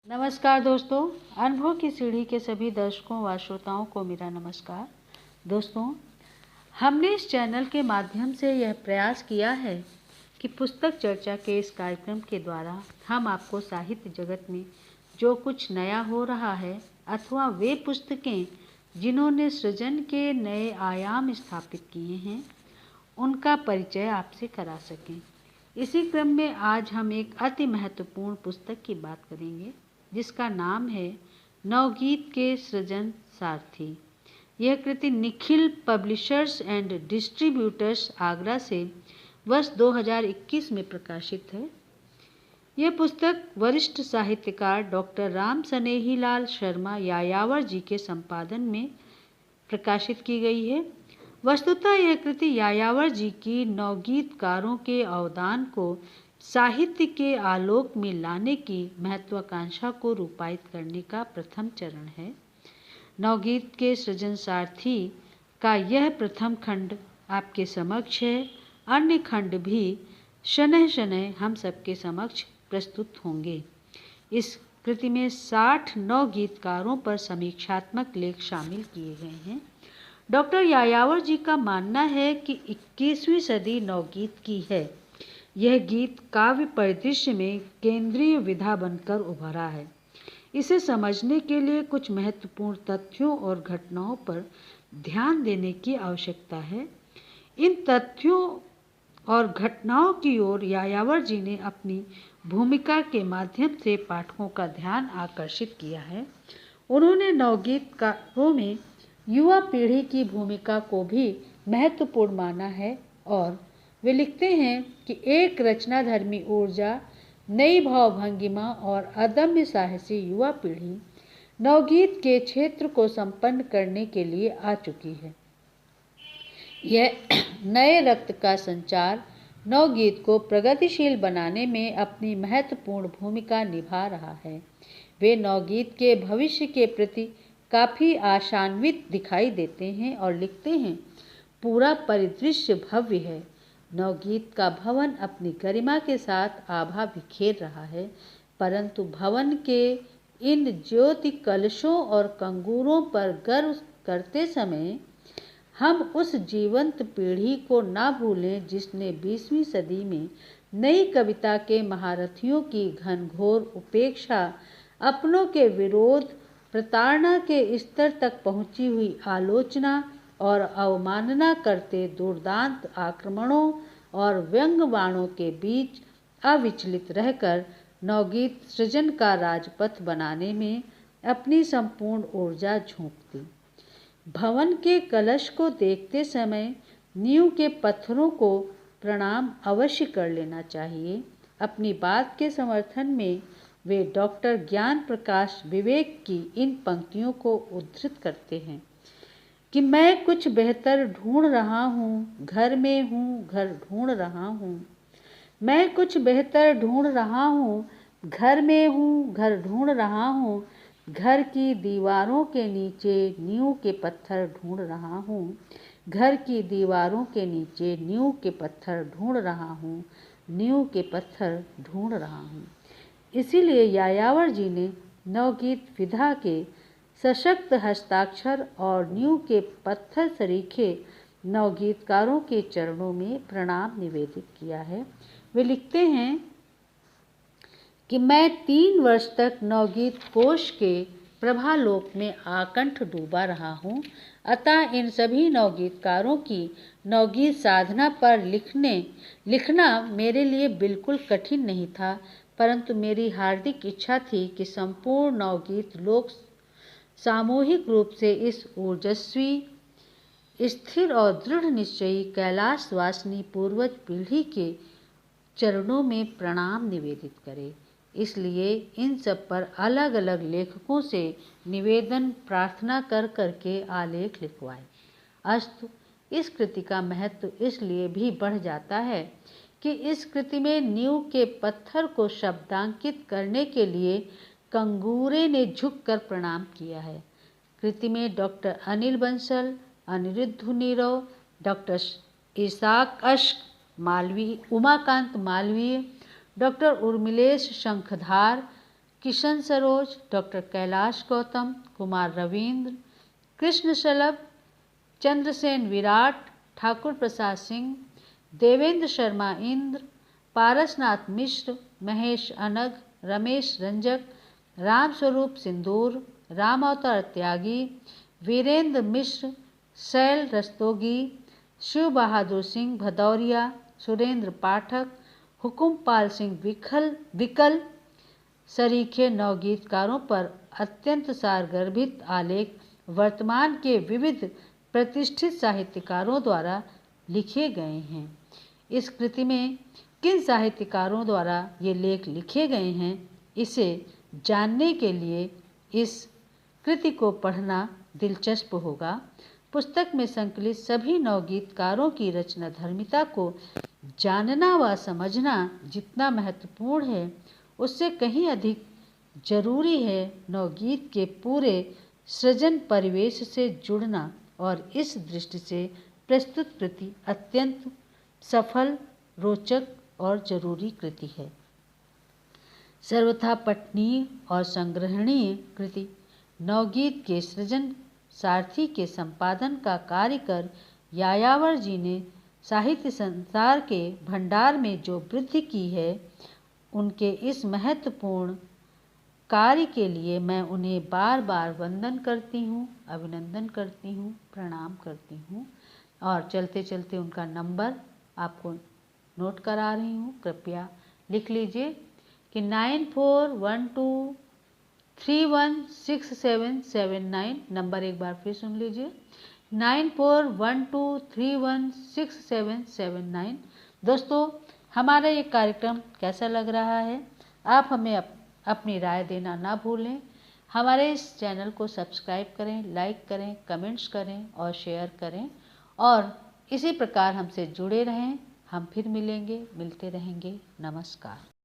नमस्कार दोस्तों, अनुभव की सीढ़ी के सभी दर्शकों व श्रोताओं को मेरा नमस्कार। दोस्तों, हमने इस चैनल के माध्यम से यह प्रयास किया है कि पुस्तक चर्चा के इस कार्यक्रम के द्वारा हम आपको साहित्य जगत में जो कुछ नया हो रहा है अथवा वे पुस्तकें जिन्होंने सृजन के नए आयाम स्थापित किए हैं उनका परिचय आपसे करा सकें। इसी क्रम में आज हम एक अति महत्वपूर्ण पुस्तक की बात करेंगे जिसका नाम है नवगीत के सृजन सारथी। यह कृति Nikhil publishers and distributors Agra से वर्ष 2021 में प्रकाशित है। यह पुस्तक वरिष्ठ साहित्यकार डॉक्टर राम सनेहीलाल शर्मा यायावर जी के संपादन में प्रकाशित की गई है। वस्तुतः यह कृति यायावर जी की नवगीतकारों के अवदान को साहित्य के आलोक में लाने की महत्वाकांक्षा को रूपायित करने का प्रथम चरण है। नवगीत के सृजन सारथी का यह प्रथम खंड आपके समक्ष है। अन्य खंड भी शनैः शनैः हम सबके समक्ष प्रस्तुत होंगे। इस कृति में 60 नवगीतकारों पर समीक्षात्मक लेख शामिल किए गए हैं। डॉक्टर यायावर जी का मानना है कि 21वीं सदी नवगीत की है। यह गीत काव्य परिदृश्य में केंद्रीय विधा बनकर उभरा है। इसे समझने के लिए कुछ महत्वपूर्ण तथ्यों और घटनाओं पर ध्यान देने की आवश्यकता है। इन तथ्यों और घटनाओं की ओर यायावर जी ने अपनी भूमिका के माध्यम से पाठकों का ध्यान आकर्षित किया है। उन्होंने नवगीतकारों में युवा पीढ़ी की भूमिका को भी महत्वपूर्ण माना है और वे लिखते हैं कि एक रचनाधर्मी ऊर्जा, नई भावभंगिमा और अदम्य साहसी युवा पीढ़ी नवगीत के क्षेत्र को संपन्न करने के लिए आ चुकी है। यह नए रक्त का संचार नवगीत को प्रगतिशील बनाने में अपनी महत्वपूर्ण भूमिका निभा रहा है। वे नवगीत के भविष्य के प्रति काफ़ी आशान्वित दिखाई देते हैं और लिखते हैं, पूरा परिदृश्य भव्य है। नवगीत का भवन अपनी गरिमा के साथ आभा बिखेर रहा है, परंतु भवन के इन ज्योति कलशों और कंगूरों पर गर्व करते समय हम उस जीवंत पीढ़ी को ना भूलें जिसने 20वीं सदी में नई कविता के महारथियों की घनघोर उपेक्षा, अपनों के विरोध, प्रताड़ना के स्तर तक पहुंची हुई आलोचना और अवमानना करते दुर्दांत आक्रमणों और व्यंग बाणों के बीच अविचलित रहकर नवगीत सृजन का राजपथ बनाने में अपनी संपूर्ण ऊर्जा झोंक दी। भवन के कलश को देखते समय नींव के पत्थरों को प्रणाम अवश्य कर लेना चाहिए। अपनी बात के समर्थन में वे डॉक्टर ज्ञान प्रकाश विवेक की इन पंक्तियों को उद्धृत करते हैं कि मैं कुछ बेहतर ढूंढ रहा हूँ, घर में हूँ, घर ढूंढ रहा हूँ। मैं कुछ बेहतर ढूंढ रहा हूँ, घर में हूँ, घर ढूंढ रहा हूँ। घर की दीवारों के नीचे नींव के पत्थर ढूंढ रहा हूँ। घर की दीवारों के नीचे नींव के पत्थर ढूंढ रहा हूँ, नींव के पत्थर ढूंढ रहा हूँ। इसीलिए यायावर जी ने नवगीत विधा के सशक्त हस्ताक्षर और नींव के पत्थर सरीखे नवगीतकारों के चरणों में प्रणाम निवेदित किया है। वे लिखते हैं कि मैं 3 वर्ष तक नवगीत कोश के प्रभालोक में आकंठ डूबा रहा हूँ। अतः इन सभी नवगीतकारों की नवगीत साधना पर लिखना मेरे लिए बिल्कुल कठिन नहीं था, परंतु मेरी हार्दिक इच्छा थी कि संपूर्ण नवगीत लोक सामूहिक रूप से इस ऊर्जस्वी, स्थिर और दृढ़ निश्चयी कैलाशवासिनी पूर्वज पीढ़ी के चरणों में प्रणाम निवेदित करे। इसलिए इन सब पर अलग अलग लेखकों से निवेदन प्रार्थना कर करके आलेख लिखवाए। अस्तु इस कृति का महत्व इसलिए भी बढ़ जाता है कि इस कृति में नींव के पत्थर को शब्दांकित करने के लिए कंगूरे ने झुककर प्रणाम किया है। कृति में doctor Anil Bansal, Aniruddh Neerav, doctor Ishaq Ashk Malviya, Umakant Malviya, doctor Urmilesh Shankhdhar, Kishan Saroj, doctor Kailash Gautam, Kumar Ravindra, Krishna Shalabh, Chandrasen Virat, Thakur Prasad Singh, Devendra Sharma Indra, Parasnath Mishra, Mahesh Anag, Ramesh Ranjak, Ramswaroop सिंदूर, राम अवतार त्यागी, वीरेंद्र मिश्र, शैल रस्तोगी, शिव बहादुर सिंह भदौरिया, सुरेंद्र पाठक, हुकुमपाल सिंह विकल सरीखे नवगीतकारों पर अत्यंत सारगर्भित आलेख वर्तमान के विविध प्रतिष्ठित साहित्यकारों द्वारा लिखे गए हैं। इस कृति में किन साहित्यकारों द्वारा ये लेख लिखे गए हैं, इसे जानने के लिए इस कृति को पढ़ना दिलचस्प होगा। पुस्तक में संकलित सभी नवगीतकारों की रचना धर्मिता को जानना व समझना जितना महत्वपूर्ण है, उससे कहीं अधिक जरूरी है नवगीत के पूरे सृजन परिवेश से जुड़ना, और इस दृष्टि से प्रस्तुत कृति अत्यंत सफल, रोचक और जरूरी कृति है। सर्वथा पठनीय और संग्रहणीय कृति नवगीत के सृजन सारथी के संपादन का कार्य कर यायावर जी ने साहित्य संसार के भंडार में जो वृद्धि की है, उनके इस महत्वपूर्ण कार्य के लिए मैं उन्हें बार बार वंदन करती हूँ, अभिनंदन करती हूँ, प्रणाम करती हूँ। और चलते चलते उनका नंबर आपको नोट करा रही हूँ, कृपया लिख लीजिए कि 9412316779। नंबर एक बार फिर सुन लीजिए, 9412316779। दोस्तों, हमारा ये कार्यक्रम कैसा लग रहा है, आप हमें अपनी राय देना ना भूलें। हमारे इस चैनल को सब्सक्राइब करें, लाइक करें, कमेंट्स करें और शेयर करें, और इसी प्रकार हमसे जुड़े रहें। हम फिर मिलेंगे, मिलते रहेंगे। नमस्कार।